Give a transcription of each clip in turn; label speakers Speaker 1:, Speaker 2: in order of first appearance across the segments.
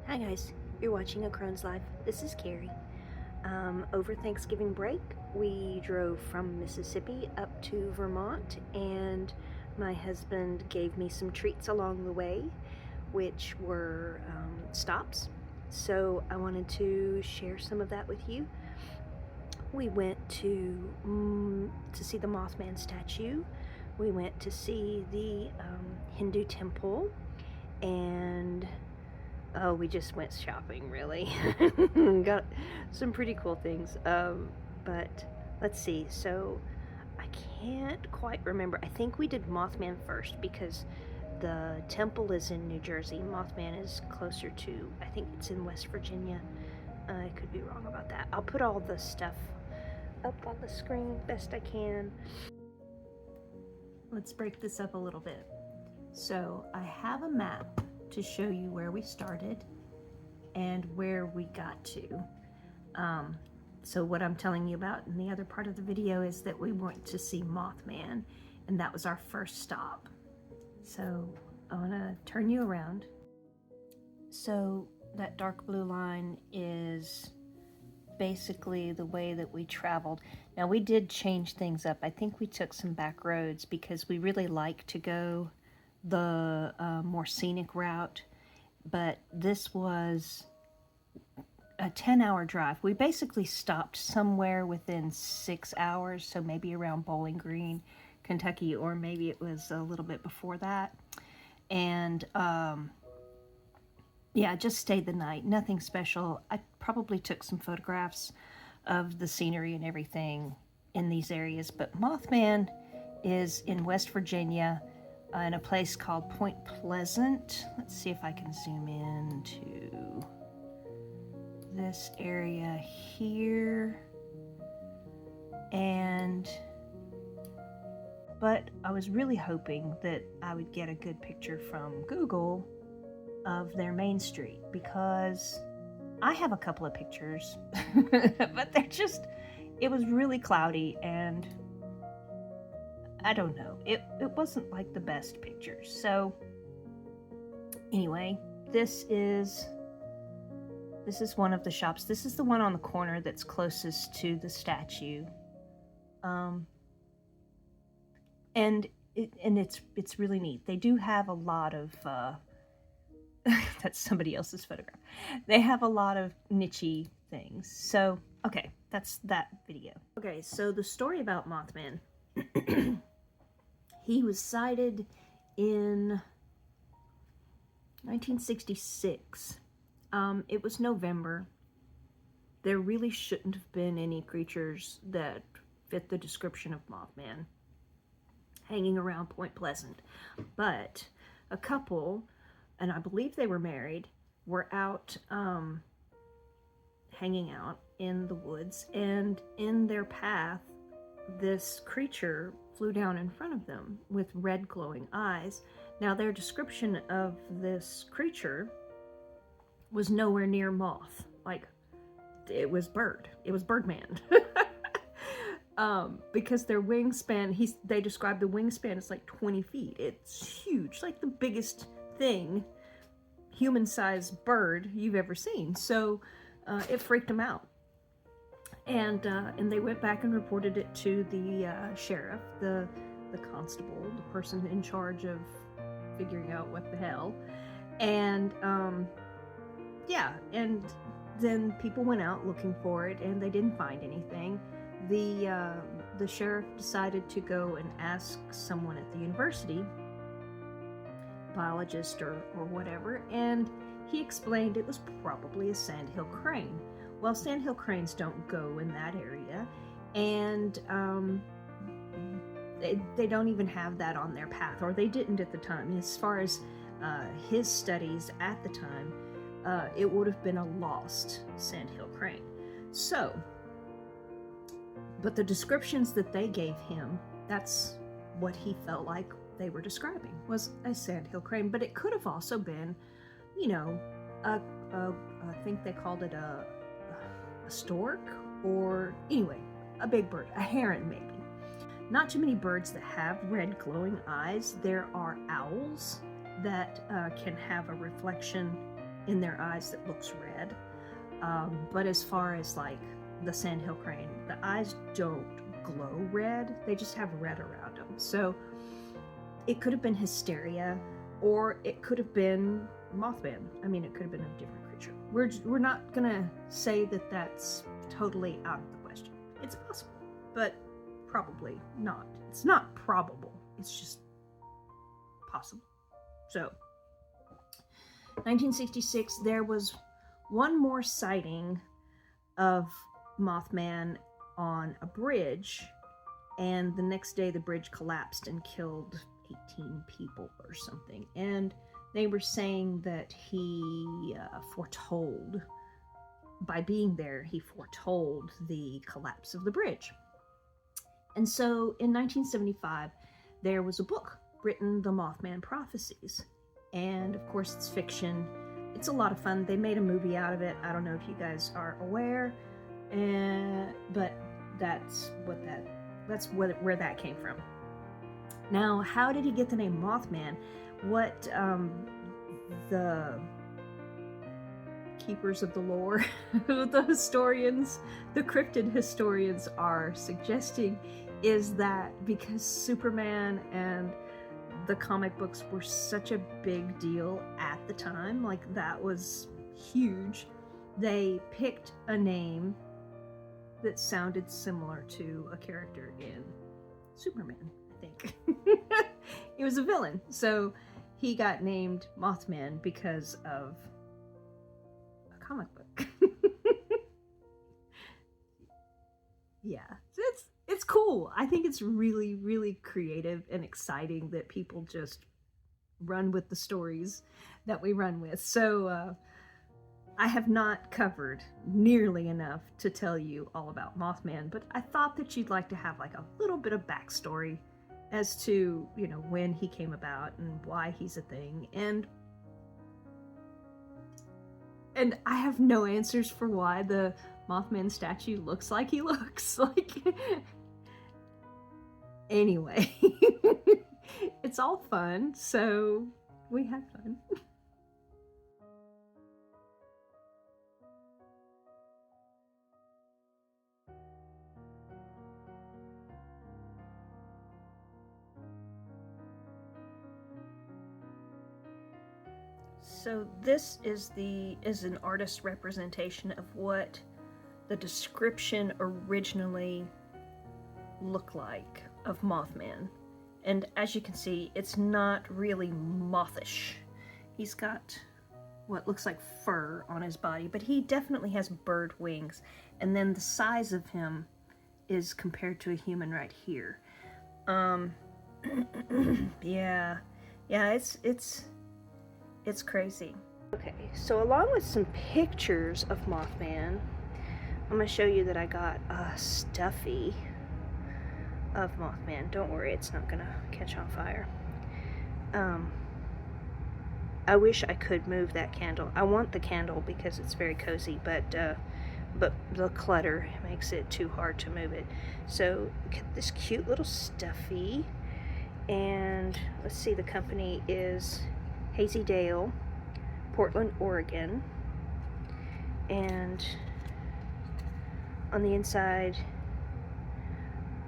Speaker 1: Hi guys, you're watching A Crone's Life. This is Carrie. Over Thanksgiving break, we drove from Mississippi up to Vermont, and my husband gave me some treats along the way, which were stops. So I wanted to share some of that with you. We went to see the Mothman statue. We went to see the Hindu temple, and we just went shopping, really. Got some pretty cool things. But let's see. So I can't quite remember. I think we did Mothman first because the temple is in New Jersey. Mothman is closer to, I think it's in West Virginia. I could be wrong about that. I'll put all the stuff up on the screen best I can. Let's break this up a little bit. So I have a map to show you where we started and where we got to. So what I'm telling you about in the other part of the video is that we went to see Mothman, and that was our first stop. So I want to turn you around. So that dark blue line is basically the way that we traveled. Now we did change things up. I think we took some back roads because we really like to go the more scenic route, but this was a 10-hour drive. We basically stopped somewhere within 6 hours, so maybe around Bowling Green, Kentucky, or maybe it was a little bit before that. And yeah, just stayed the night. Nothing special. I probably took some photographs of the scenery and everything in these areas, but Mothman is in West Virginia, in a place called Point Pleasant. Let's see if I can zoom in to this area here. But I was really hoping that I would get a good picture from Google of their main street, because I have a couple of pictures, but it was really cloudy, and I don't know. It wasn't like the best pictures. So anyway, this is one of the shops. This is the one on the corner that's closest to the statue. And it's really neat. They do have a lot of that's somebody else's photograph. They have a lot of niche-y things. So, okay, that's that video. Okay, so the story about Mothman. He was sighted in 1966. It was November. There really shouldn't have been any creatures that fit the description of Mothman hanging around Point Pleasant. But a couple, and I believe they were married, were out hanging out in the woods, and in their path, this creature flew down in front of them with red glowing eyes. Now their description of this creature was nowhere near moth. Like, it was Birdman. Because their wingspan, they described the wingspan as like 20 feet. It's huge, like the biggest thing, human-sized bird you've ever seen. So it freaked them out. And they went back and reported it to the sheriff, the constable, the person in charge of figuring out what the hell. And yeah, and then people went out looking for it, and they didn't find anything. The sheriff decided to go and ask someone at the university, biologist or whatever, and he explained it was probably a sandhill crane. Well, sandhill cranes don't go in that area, and they don't even have that on their path, or they didn't at the time. As far as his studies at the time, it would have been a lost sandhill crane. So, but the descriptions that they gave him, that's what he felt like they were describing was a sandhill crane, but it could have also been, you know, I think they called it a stork, or anyway, a big bird, a heron maybe. Not too many birds that have red glowing eyes. There are owls that can have a reflection in their eyes that looks red. But as far as like the sandhill crane, the eyes don't glow red, they just have red around them. So it could have been hysteria, or it could have been Mothman. I mean, it could have been a different creature. We're not gonna say that that's totally out of the question. It's possible, but probably not. It's not probable, it's just possible. So 1966, there was one more sighting of Mothman on a bridge, and the next day the bridge collapsed and killed 18 people or something. And they were saying that he foretold, by being there, he foretold the collapse of the bridge. And so in 1975, there was a book written, The Mothman Prophecies. And of course it's fiction. It's a lot of fun. They made a movie out of it. I don't know if you guys are aware, but that's where that came from. Now, how did he get the name Mothman? What the keepers of the lore, the historians, the cryptid historians are suggesting is that because Superman and the comic books were such a big deal at the time, like that was huge, they picked a name that sounded similar to a character in Superman, I think. He was a villain, so he got named Mothman because of a comic book. Yeah, it's cool. I think it's really, really creative and exciting that people just run with the stories that we run with. So I have not covered nearly enough to tell you all about Mothman, but I thought that you'd like to have like a little bit of backstory as to, you know, when he came about and why he's a thing. And I have no answers for why the Mothman statue looks like he looks. Like, anyway, it's all fun, so we had fun. So this is an artist's representation of what the description originally looked like of Mothman. And as you can see, it's not really mothish. He's got what looks like fur on his body, but he definitely has bird wings. And then the size of him is compared to a human right here. Yeah, it's crazy. Okay, so along with some pictures of Mothman, I'm going to show you that I got a stuffy of Mothman. Don't worry, it's not going to catch on fire. I wish I could move that candle. I want the candle because it's very cozy, but the clutter makes it too hard to move it. So, get this cute little stuffy, and let's see, the company is Hazy Dale, Portland, Oregon, and on the inside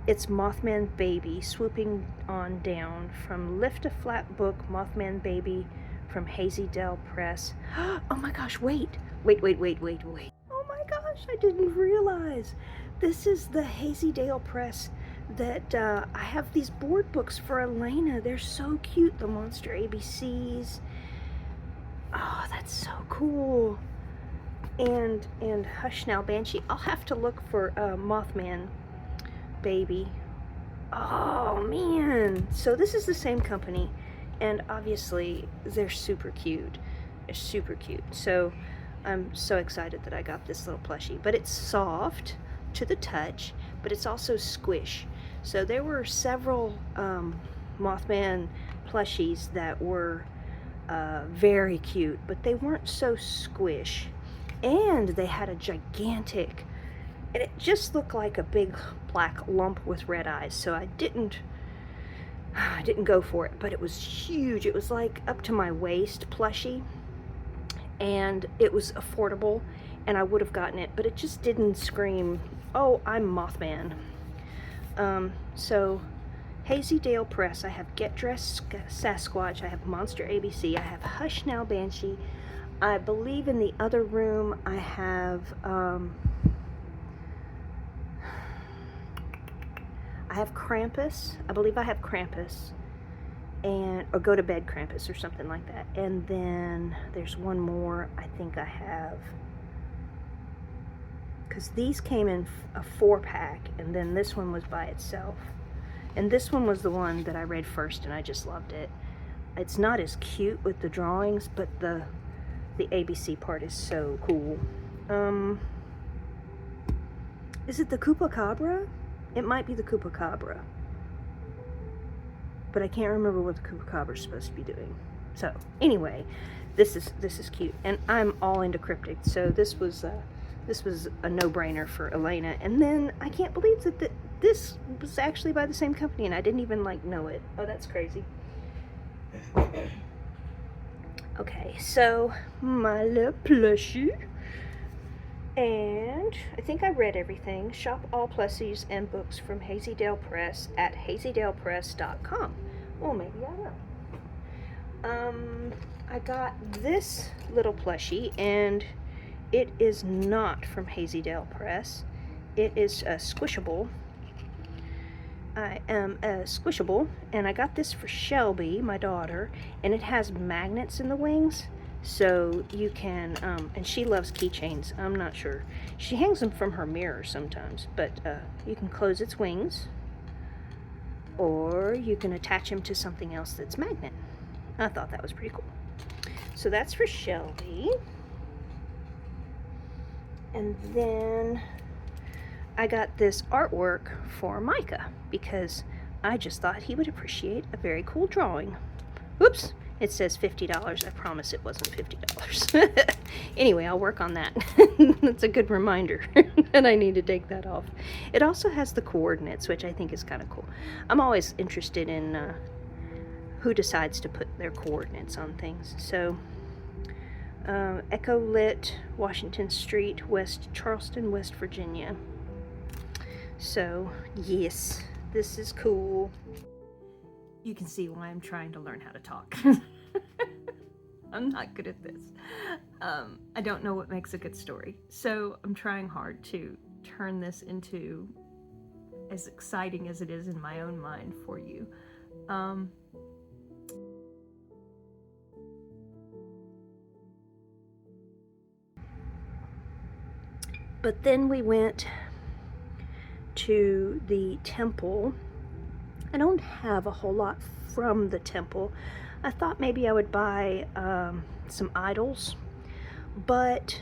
Speaker 1: it's Mothman Baby, swooping on down from Lift a Flat Book, Mothman Baby from Hazy Dale Press. Oh my gosh, wait. Oh my gosh, I didn't realize. This is the Hazy Dale Press that I have these board books for Elena. They're so cute, the Monster ABCs. Oh, that's so cool. And Hush Now Banshee. I'll have to look for Mothman Baby. Oh man. So this is the same company, and obviously they're super cute. They're super cute. So I'm so excited that I got this little plushie. But it's soft to the touch, but it's also squish. So there were several Mothman plushies that were very cute, but they weren't so squish. And they had a gigantic, and it just looked like a big black lump with red eyes, so I didn't go for it, but it was huge. It was like up to my waist plushie, and it was affordable, and I would have gotten it, but it just didn't scream, oh, I'm Mothman. So Hazy Dale Press, I have Get Dressed Sasquatch, I have Monster ABC, I have Hush Now Banshee. I believe in the other room I have Krampus. I believe I have Krampus, and or Go to Bed Krampus or something like that. And then there's one more I think I have, because these came in a 4-pack, and then this one was by itself. And this one was the one that I read first, and I just loved it. It's not as cute with the drawings, but the ABC part is so cool. Is it the Chupacabra? It might be the Chupacabra, but I can't remember what the Chupacabra is supposed to be doing. So anyway, this is cute, and I'm all into cryptids, so this was a no-brainer for Elena. And then I can't believe that this was actually by the same company, and I didn't even know it. Oh, that's crazy. Okay, so my little plushie. And I think I read everything. Shop all plushies and books from Hazy Dale Press at hazydalepress.com. Well, maybe I will. I got this little plushie, and it is not from Hazy Dale Press. It is a Squishable. I am a Squishable, and I got this for Shelby, my daughter, and it has magnets in the wings. So you can, and she loves keychains. I'm not sure. She hangs them from her mirror sometimes, but you can close its wings, or you can attach them to something else that's magnet. I thought that was pretty cool. So that's for Shelby. And then I got this artwork for Micah, because I just thought he would appreciate a very cool drawing. Oops! It says $50. I promise it wasn't $50. Anyway, I'll work on that. That's a good reminder that I need to take that off. It also has the coordinates, which I think is kind of cool. I'm always interested in who decides to put their coordinates on things. So, Echo Lit, Washington Street, West Charleston, West Virginia. So, yes, this is cool. You can see why I'm trying to learn how to talk. I'm not good at this. I don't know what makes a good story. So I'm trying hard to turn this into as exciting as it is in my own mind for you. But then we went to the temple. I don't have a whole lot from the temple. I thought maybe I would buy some idols, but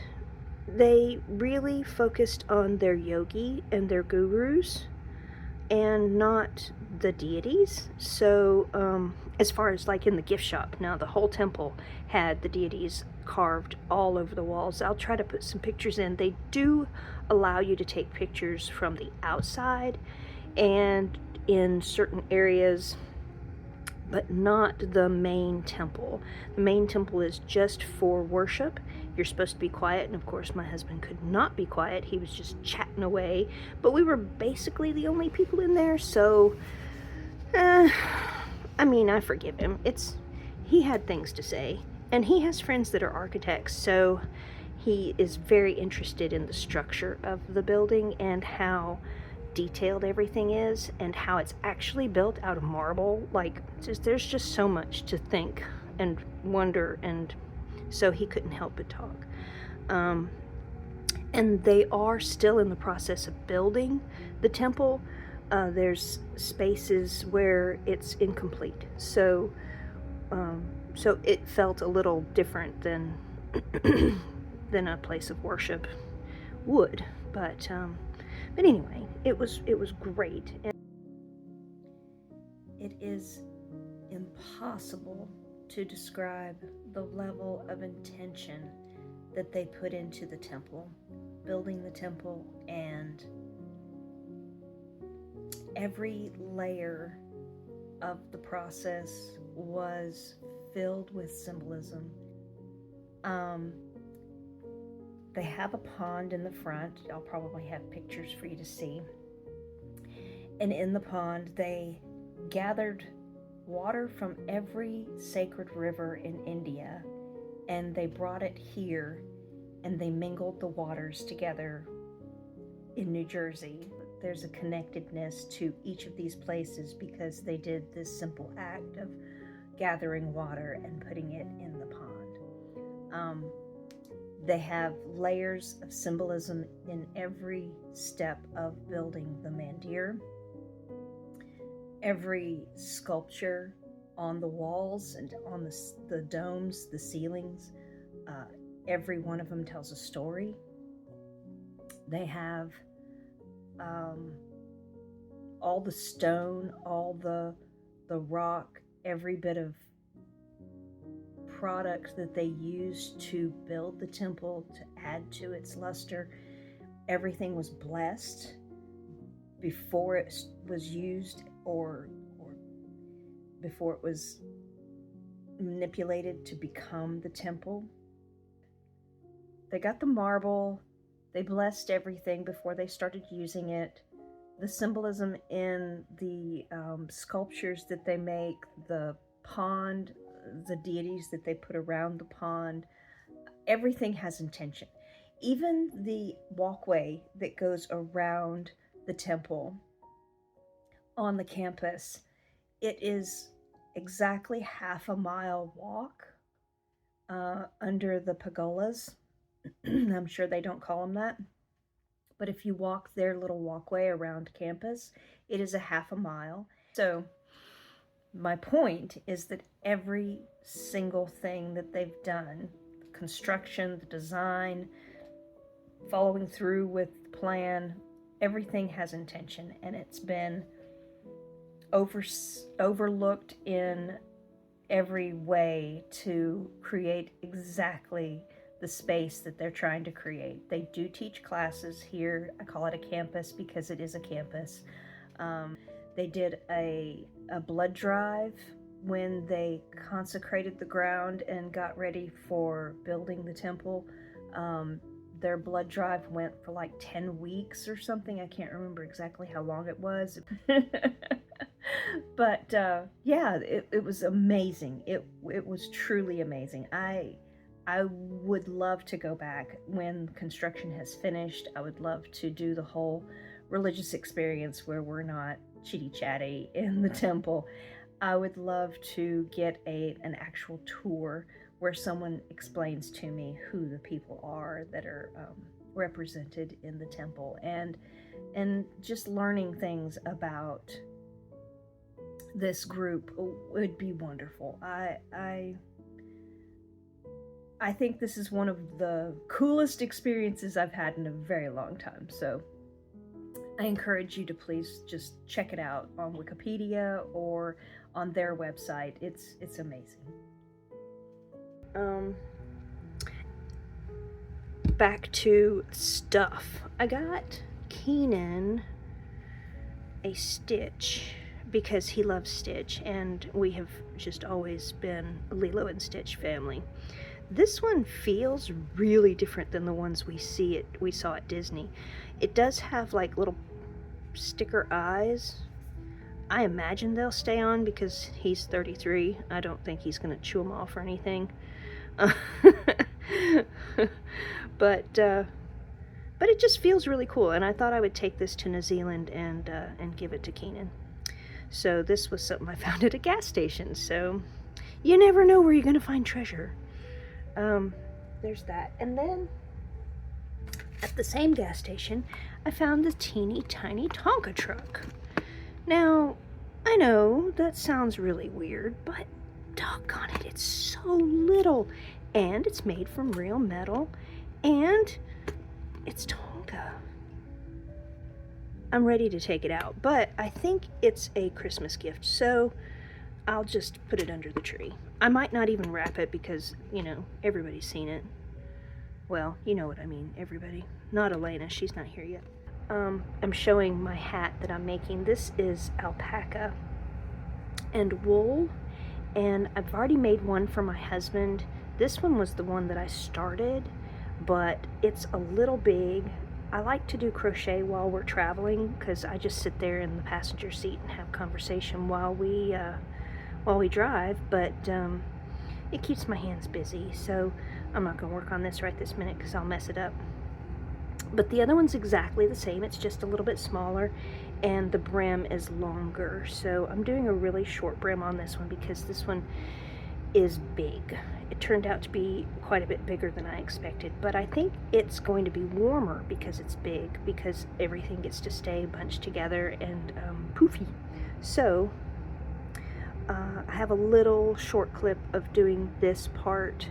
Speaker 1: they really focused on their yogi and their gurus and not the deities. So as far as like in the gift shop, now the whole temple had the deities carved all over the walls. I'll try to put some pictures in. They do allow you to take pictures from the outside and in certain areas, but not the main temple. The main temple is just for worship. You're supposed to be quiet, and of course my husband could not be quiet. He was just chatting away, but we were basically the only people in there, so I mean, I forgive him. He had things to say, and he has friends that are architects, so he is very interested in the structure of the building and how detailed everything is, and how it's actually built out of marble. Like, there's just so much to think and wonder, and so he couldn't help but talk. And they are still in the process of building the temple. There's spaces where it's incomplete, so it felt a little different than than a place of worship would, but anyway, it was great. And it is impossible to describe the level of intention that they put into the temple, building the temple, and every layer of the process was filled with symbolism. They have a pond in the front. I'll probably have pictures for you to see. And in the pond, they gathered water from every sacred river in India, and they brought it here, and they mingled the waters together in New Jersey. There's a connectedness to each of these places because they did this simple act of gathering water and putting it in the pond. They have layers of symbolism in every step of building the mandir. Every sculpture on the walls and on the domes, the ceilings, every one of them tells a story. They have all the stone, all the rock, every bit of product that they used to build the temple to add to its luster. Everything was blessed before it was used or before it was manipulated to become the temple. They got the marble. They blessed everything before they started using it. The symbolism in the sculptures that they make, the pond, the deities that they put around the pond, everything has intention. Even the walkway that goes around the temple on the campus, it is exactly half a mile walk under the pergolas. I'm sure they don't call them that, but if you walk their little walkway around campus, it is a half a mile. So my point is that every single thing that they've done, the construction, the design, following through with the plan, everything has intention, and it's been overlooked in every way to create exactly the space that they're trying to create. They do teach classes here. I call it a campus because it is a campus. They did a blood drive when they consecrated the ground and got ready for building the temple. Their blood drive went for like 10 weeks or something. I can't remember exactly how long it was. But yeah, it was amazing. It was truly amazing. I would love to go back when construction has finished. I would love to do the whole religious experience where we're not chitty-chatty in the temple. I would love to get an actual tour where someone explains to me who the people are that are represented in the temple, and just learning things about this group would be wonderful. I think this is one of the coolest experiences I've had in a very long time. So I encourage you to please just check it out on Wikipedia or on their website. It's amazing. Back to stuff. I got Keenan a Stitch because he loves Stitch, and we have just always been a Lilo and Stitch family. This one feels really different than the ones we saw at Disney. It does have like little sticker eyes. I imagine they'll stay on because he's 33. I don't think he's going to chew them off or anything. But it just feels really cool, and I thought I would take this to New Zealand and give it to Keenan. So this was something I found at a gas station. So you never know where you're going to find treasure. There's that. And then at the same gas station, I found the teeny tiny Tonka truck. Now, I know that sounds really weird, but doggone it, it's so little, and it's made from real metal, and it's Tonka. I'm ready to take it out, but I think it's a Christmas gift, so I'll just put it under the tree. I might not even wrap it because, everybody's seen it. Well, you know what I mean, everybody. Not Elena, she's not here yet. I'm showing my hat that I'm making. This is alpaca and wool, and I've already made one for my husband. This one was the one that I started, but it's a little big. I like to do crochet while we're traveling because I just sit there in the passenger seat and have conversation while we drive, but it keeps my hands busy, so I'm not going to work on this right this minute because I'll mess it up. But the other one's exactly the same, it's just a little bit smaller, and the brim is longer. So I'm doing a really short brim on this one because this one is big. It turned out to be quite a bit bigger than I expected, but I think it's going to be warmer because it's big, because everything gets to stay bunched together and poofy. So I have a little short clip of doing this part.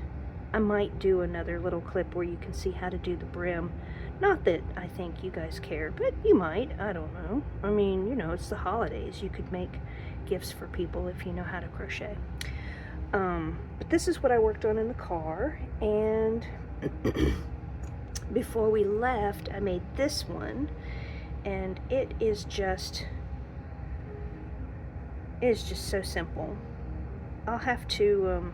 Speaker 1: I might do another little clip where you can see how to do the brim. Not that I think you guys care, but you might. I don't know. I mean, it's the holidays. You could make gifts for people if you know how to crochet. But this is what I worked on in the car, and before we left, I made this one, and it is just so simple. I'll have to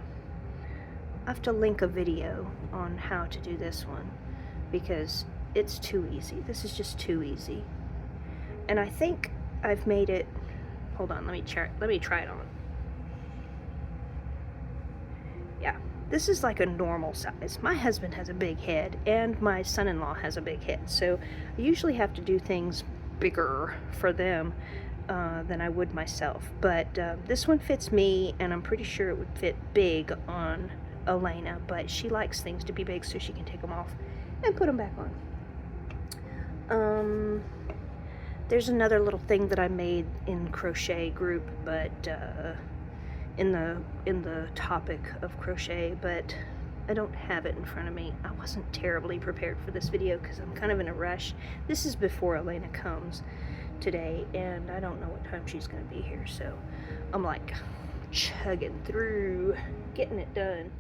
Speaker 1: link a video on how to do this one because it's too easy. This is just too easy. And I think I've made it. Hold on, let me try it on. Yeah, this is like a normal size. My husband has a big head and my son-in-law has a big head, so I usually have to do things bigger for them than I would myself. But this one fits me, and I'm pretty sure it would fit big on Elena, but she likes things to be big so she can take them off and put them back on. There's another little thing that I made in crochet group, but in the topic of crochet, but I don't have it in front of me. I wasn't terribly prepared for this video because I'm kind of in a rush. This is before Elena comes today, and I don't know what time she's going to be here, so I'm like chugging through, getting it done.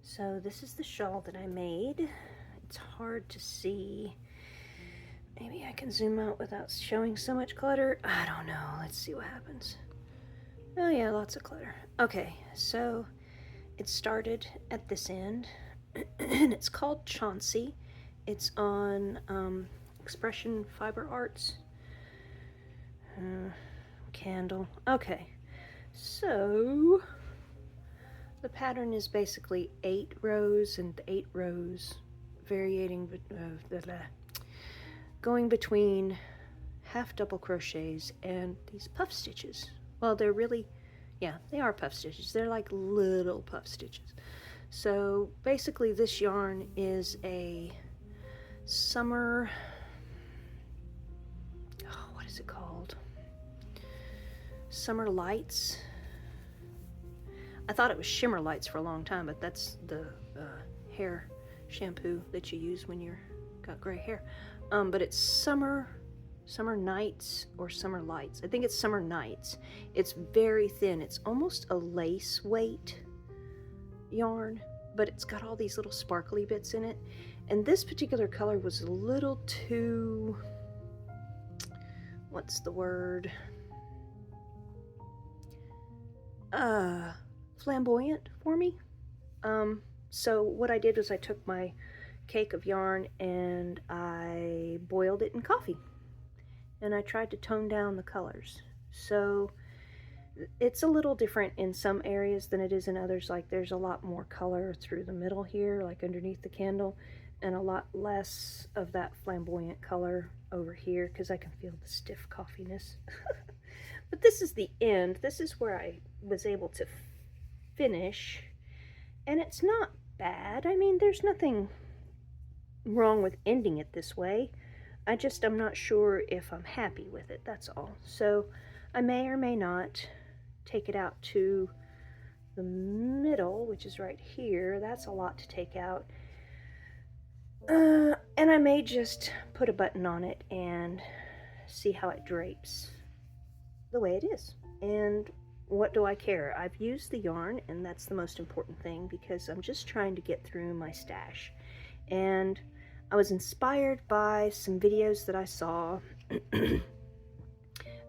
Speaker 1: So this is the shawl that I made. It's hard to see. Maybe I can zoom out without showing so much clutter. I don't know. Let's see what happens. Oh yeah, lots of clutter. Okay, so it started at this end, and it's called Chauncey. It's on Expression Fiber Arts. Candle. Okay, so the pattern is basically 8 rows and 8 rows, varying, going between half double crochets and these puff stitches. Well, they're really, yeah, they are puff stitches. They're like little puff stitches. So basically this yarn is a summer, oh, what is it called? Summer Lights. I thought it was Shimmer Lights for a long time, but that's the hair shampoo that you use when you're got gray hair. But it's Summer Nights or Summer Lights. I think it's Summer Nights. It's very thin. It's almost a lace weight yarn, but it's got all these little sparkly bits in it. And this particular color was a little too, what's the word? Flamboyant for me. So what I did was I took my cake of yarn and I boiled it in coffee, and I tried to tone down the colors. So it's a little different in some areas than it is in others. Like there's a lot more color through the middle here, like underneath the candle, and a lot less of that flamboyant color over here because I can feel the stiff coffeeness. But this is the end. This is where I was able to finish, and it's not bad. I mean, there's nothing wrong with ending it this way. I'm not sure if I'm happy with it, that's all. So I may or may not take it out to the middle, which is right here. That's a lot to take out. And I may just put a button on it and see how it drapes the way it is. And what do I care? I've used the yarn, and that's the most important thing, because I'm just trying to get through my stash. And I was inspired by some videos that I saw.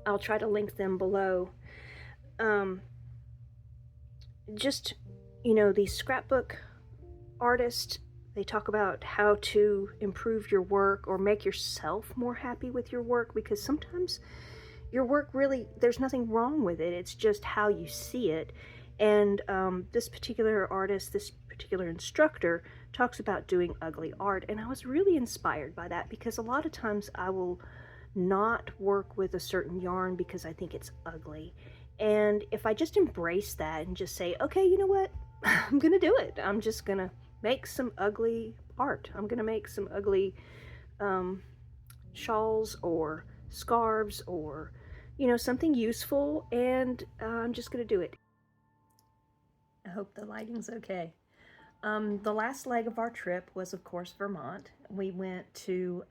Speaker 1: I'll try to link them below. Just, you know, these scrapbook artists, they talk about how to improve your work or make yourself more happy with your work, because sometimes your work really, there's nothing wrong with it. It's just how you see it. And this particular artist, this particular instructor, talks about doing ugly art. And I was really inspired by that, because a lot of times I will not work with a certain yarn because I think it's ugly. And if I just embrace that and just say, okay, you know what? I'm gonna do it. I'm just gonna make some ugly art. I'm gonna make some ugly shawls or scarves, or, you know, something useful, and I'm just gonna do it. I hope the lighting's okay. The last leg of our trip was, of course, Vermont. We went to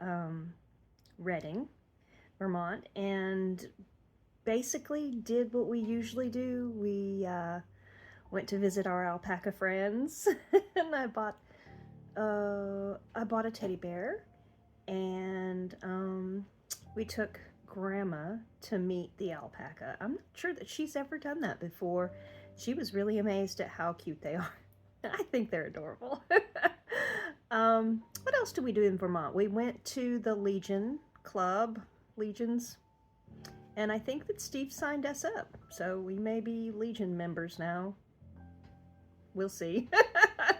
Speaker 1: Reading, Vermont, and basically did what we usually do. We went to visit our alpaca friends, and I bought a teddy bear, and we took Grandma to meet the alpaca. I'm not sure that she's ever done that before. She was really amazed at how cute they are. I think they're adorable. What else did we do in Vermont? We went to the Legions, and I think that Steve signed us up, so we may be Legion members now. We'll see.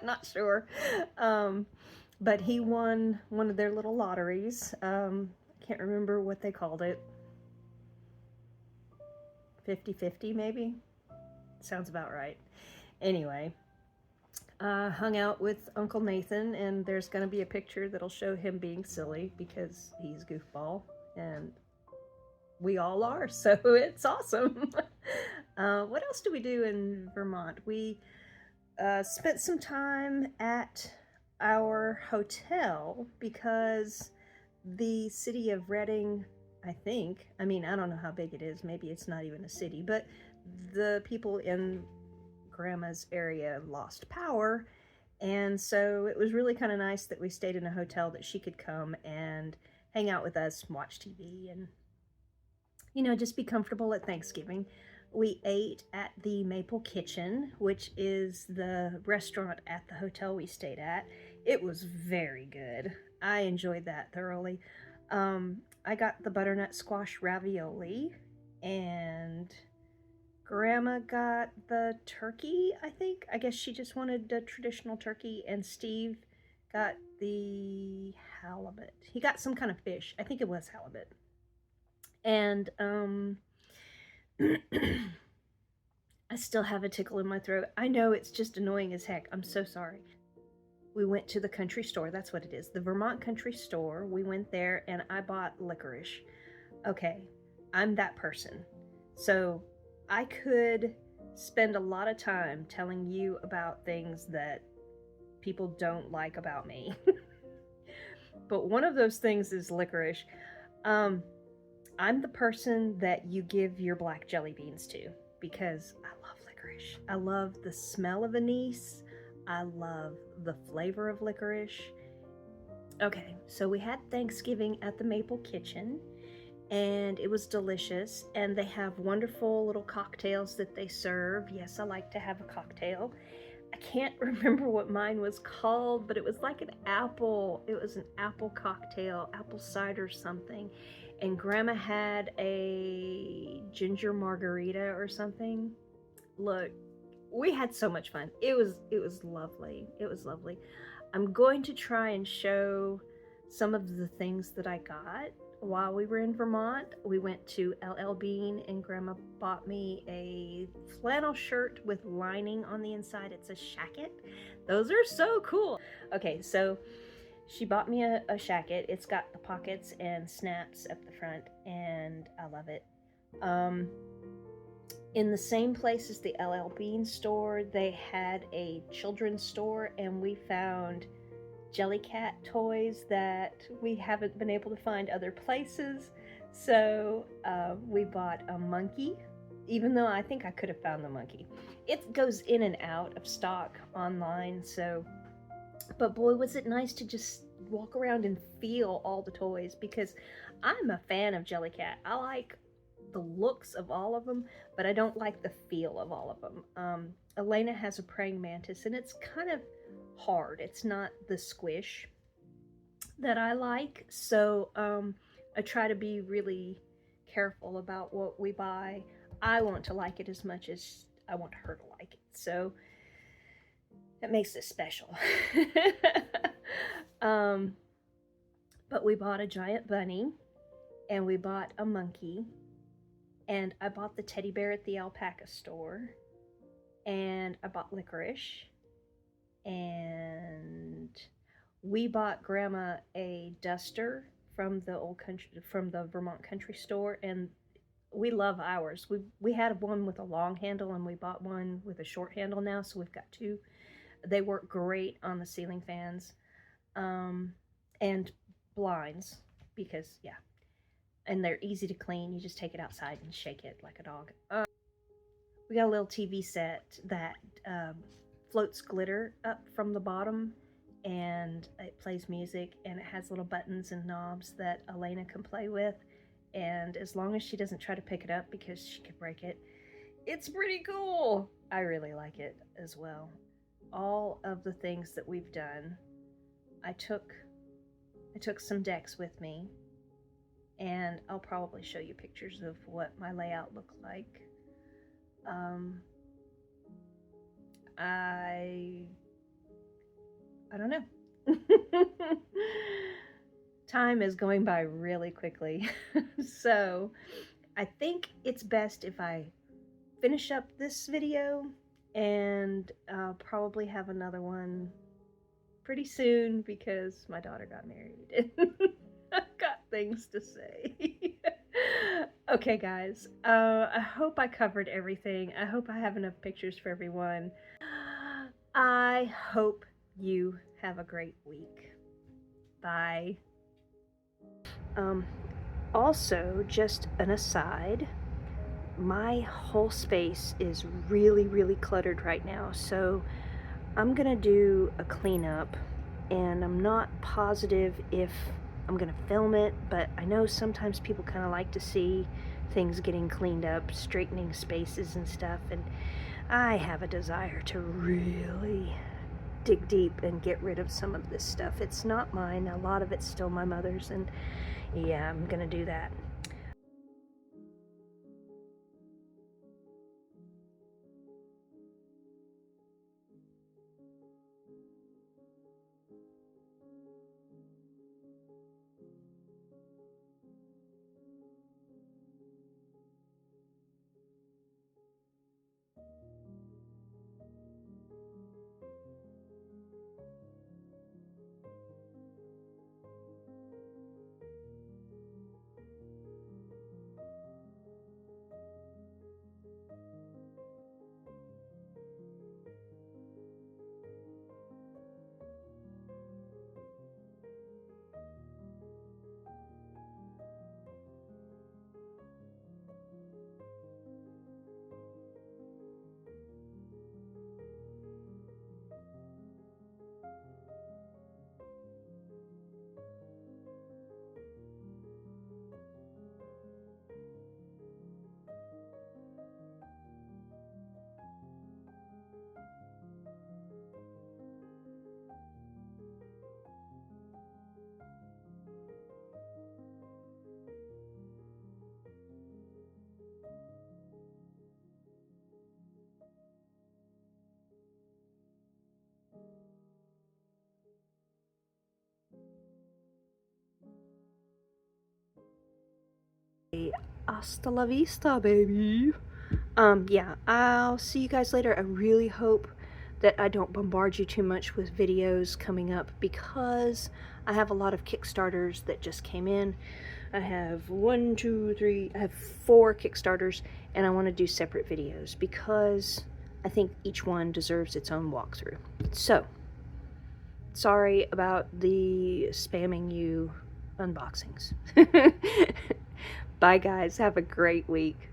Speaker 1: Not sure. But he won one of their little lotteries. Can't remember what they called it. 50-50 maybe? Sounds about right. Anyway, hung out with Uncle Nathan, and there's going to be a picture that'll show him being silly because he's goofball, and we all are, so it's awesome. What else do we do in Vermont? We spent some time at our hotel because the city of Reading, I don't know how big it is, maybe it's not even a city, but the people in Grandma's area lost power, And so it was really kind of nice that we stayed in a hotel that she could come and hang out with us, watch TV, and, you know, just be comfortable at Thanksgiving. We ate at the Maple Kitchen, which is the restaurant at the hotel we stayed at. It was very good. I enjoyed that thoroughly. I got the butternut squash ravioli, and Grandma got the turkey, I think. I guess she just wanted the traditional turkey, and Steve got the halibut. He got some kind of fish. I think it was halibut. And I still have a tickle in my throat. I know, it's just annoying as heck. I'm so sorry. We went to the country store. That's what it is. The Vermont Country Store. We went there and I bought licorice. Okay, I'm that person. So I could spend a lot of time telling you about things that people don't like about me. But one of those things is licorice. I'm the person that you give your black jelly beans to because I love licorice. I love the smell of anise. I love the flavor of licorice. Okay, so we had Thanksgiving at the Maple Kitchen, and it was delicious, and they have wonderful little cocktails that they serve. Yes, I like to have a cocktail. I can't remember what mine was called, but it was like an apple. It was an apple cocktail, apple cider something. And Grandma had a ginger margarita or something. Look, we had so much fun. It was lovely. It was lovely. I'm going to try and show some of the things that I got while we were in Vermont. We went to LL Bean and Grandma bought me a flannel shirt with lining on the inside. It's a shacket. Those are so cool. Okay, so she bought me a shacket. It's got the pockets and snaps up the front, and I love it. In the same place as the LL Bean store, they had a children's store, and we found Jellycat toys that we haven't been able to find other places. So we bought a monkey, even though I think I could have found the monkey. It goes in and out of stock online, so, but boy, was it nice to just walk around and feel all the toys, because I'm a fan of Jellycat. I like the looks of all of them, but I don't like the feel of all of them. Elena has a praying mantis, and it's kind of hard. It's not the squish that I like, so I try to be really careful about what we buy. I want to like it as much as I want her to like it, so that makes it special. But we bought a giant bunny, and we bought a monkey, and I bought the teddy bear at the alpaca store, and I bought licorice, and we bought Grandma a duster from the Vermont Country Store, and we love ours. We had one with a long handle, and we bought one with a short handle now, so we've got two. They work great on the ceiling fans, and blinds, because yeah, and they're easy to clean. You just take it outside and shake it like a dog. We got a little TV set that floats glitter up from the bottom, and it plays music, and it has little buttons and knobs that Elena can play with, and as long as she doesn't try to pick it up because she could break it, it's pretty cool. I really like it as well. All of the things that we've done, I took some decks with me, and I'll probably show you pictures of what my layout looked like. I don't know. Time is going by really quickly. So I think it's best if I finish up this video, and I'll probably have another one pretty soon because my daughter got married and I've got things to say. Okay, guys, I hope I covered everything. I hope I have enough pictures for everyone. I hope you have a great week. Bye. Also, just an aside, my whole space is really cluttered right now, so I'm gonna do a cleanup, and I'm not positive if I'm gonna film it, but I know sometimes people kind of like to see things getting cleaned up, straightening spaces and stuff, and I have a desire to really dig deep and get rid of some of this stuff. It's not mine. A lot of it's still my mother's, and yeah, I'm gonna do that. Hasta la vista, baby. Yeah, I'll see you guys later. I really hope that I don't bombard you too much with videos coming up, because I have a lot of Kickstarters that just came in. I have I have 4 Kickstarters, and I want to do separate videos because I think each one deserves its own walkthrough. So, sorry about the spamming you unboxings. Bye, guys. Have a great week.